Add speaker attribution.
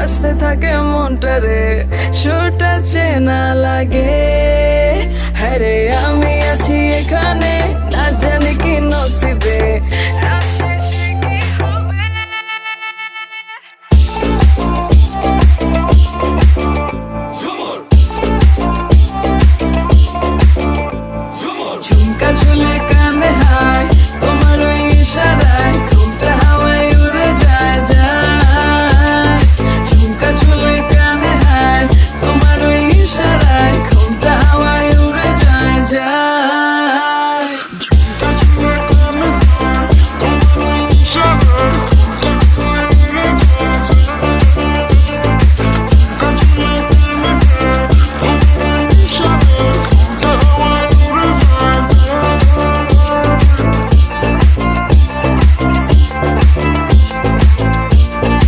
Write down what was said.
Speaker 1: বাজতে থাকে মনটারে, সুরটা চেনা লাগে। হ্যাঁ রে, আমি আছি এখানে, না জানি কি নসিবে আছে।